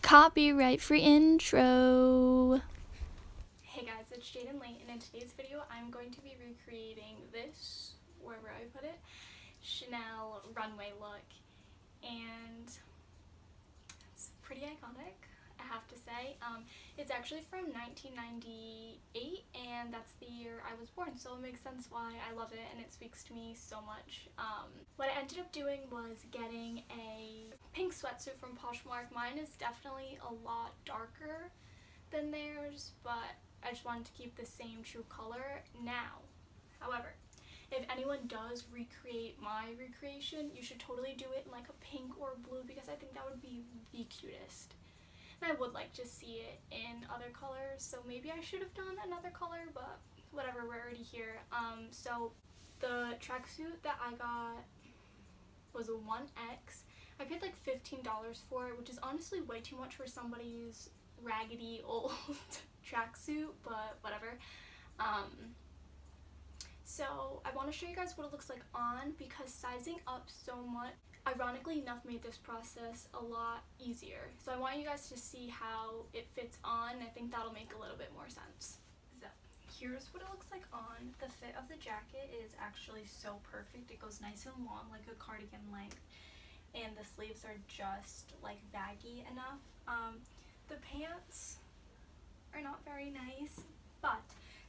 Copyright free intro. Hey guys, it's Jadynne.lee, and in today's video I'm going to be recreating this, wherever I put it, Chanel runway look, and it's pretty iconic, I have to say. It's actually from 1998, and that's the year I was born, so it makes sense why I love it and it speaks to me so much. What I ended up doing was getting a pink sweatsuit from Poshmark. Mine is definitely a lot darker than theirs, but I just wanted to keep the same true color. Now, however, if anyone does recreate my recreation, you should totally do it in like a pink or blue, because I think that would be the cutest. And I would like to see it in other colors, so maybe I should have done another color, but whatever, we're already here. So the tracksuit that I got was a 1X. I paid like $15 for it, which is honestly way too much for somebody's raggedy old tracksuit, but whatever. So I want to show you guys what it looks like on, because sizing up so much, ironically enough, made this process a lot easier. So I want you guys to see how it fits on. I think that'll make a little bit more sense. So here's what it looks like on. The fit of the jacket is actually so perfect. It goes nice and long, like a cardigan length, and the sleeves are just like baggy enough. The pants are not very nice, but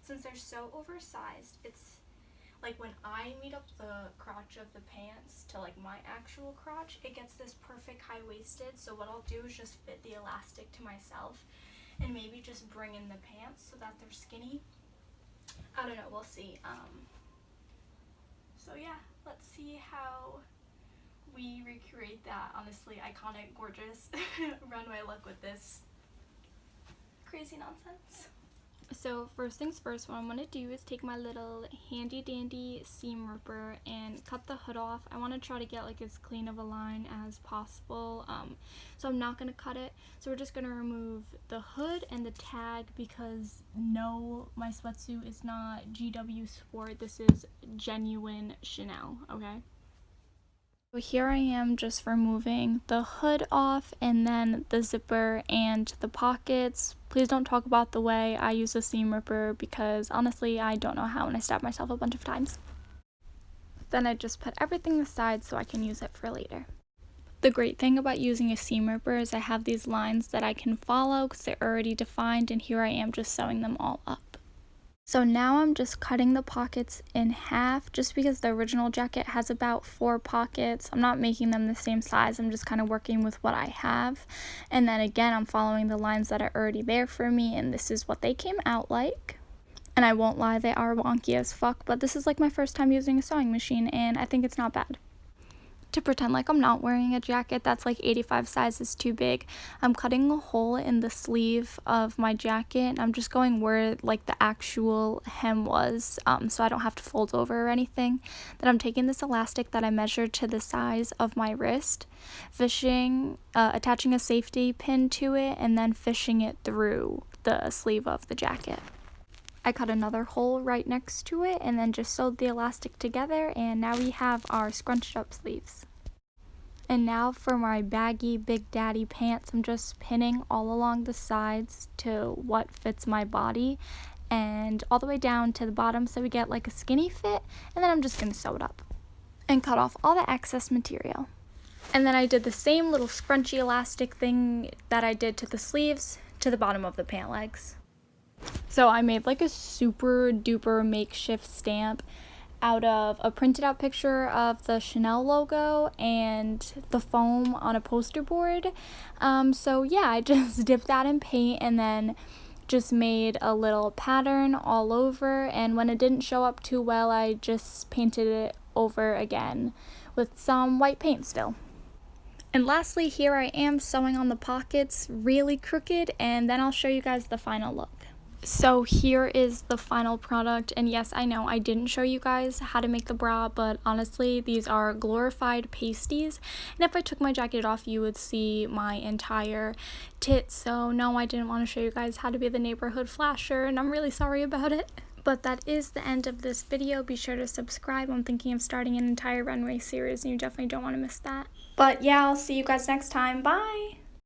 since they're so oversized, it's like when I meet up the crotch of the pants to like my actual crotch, it gets this perfect high-waisted. So what I'll do is just fit the elastic to myself and maybe just bring in the pants so that they're skinny. I don't know, we'll see. So yeah, let's see how we recreate that honestly iconic, gorgeous runway look with this crazy nonsense. So first things first, what I'm going to do is take my little handy dandy seam ripper and cut the hood off. I want to try to get like as clean of a line as possible, so I'm not going to cut it. So we're just going to remove the hood and the tag, because no, my sweatsuit is not GW Sport, this is genuine Chanel, okay? So here I am just removing the hood off, and then the zipper and the pockets. Please don't talk about the way I use a seam ripper, because honestly I don't know how, and I stabbed myself a bunch of times. Then I just put everything aside so I can use it for later. The great thing about using a seam ripper is I have these lines that I can follow because they're already defined, and here I am just sewing them all up. So now I'm just cutting the pockets in half, just because the original jacket has about 4 pockets. I'm not making them the same size, I'm just kind of working with what I have. And then again, I'm following the lines that are already there for me, and this is what they came out like. And I won't lie, they are wonky as fuck, but this is like my first time using a sewing machine, and I think it's not bad. To pretend like I'm not wearing a jacket that's like 85 sizes too big, I'm cutting a hole in the sleeve of my jacket, and I'm just going where like the actual hem was, so I don't have to fold over or anything. Then I'm taking this elastic that I measured to the size of my wrist, attaching a safety pin to it, and then fishing it through the sleeve of the jacket. I cut another hole right next to it and then just sewed the elastic together, and now we have our scrunched up sleeves. And now for my baggy Big Daddy pants, I'm just pinning all along the sides to what fits my body and all the way down to the bottom so we get like a skinny fit, and then I'm just going to sew it up and cut off all the excess material. And then I did the same little scrunchy elastic thing that I did to the sleeves to the bottom of the pant legs. So I made like a super duper makeshift stamp out of a printed out picture of the Chanel logo and the foam on a poster board. So yeah, I just dipped that in paint and then just made a little pattern all over, and when it didn't show up too well, I just painted it over again with some white paint still. And lastly, here I am sewing on the pockets really crooked, and then I'll show you guys the final look. So here is the final product, and yes, I know I didn't show you guys how to make the bra, but honestly these are glorified pasties, and if I took my jacket off you would see my entire tit. So no, I didn't want to show you guys how to be the neighborhood flasher, and I'm really sorry about it. But that is the end of this video. Be sure to subscribe. I'm thinking of starting an entire runway series, and you definitely don't want to miss that. But yeah, I'll see you guys next time. Bye!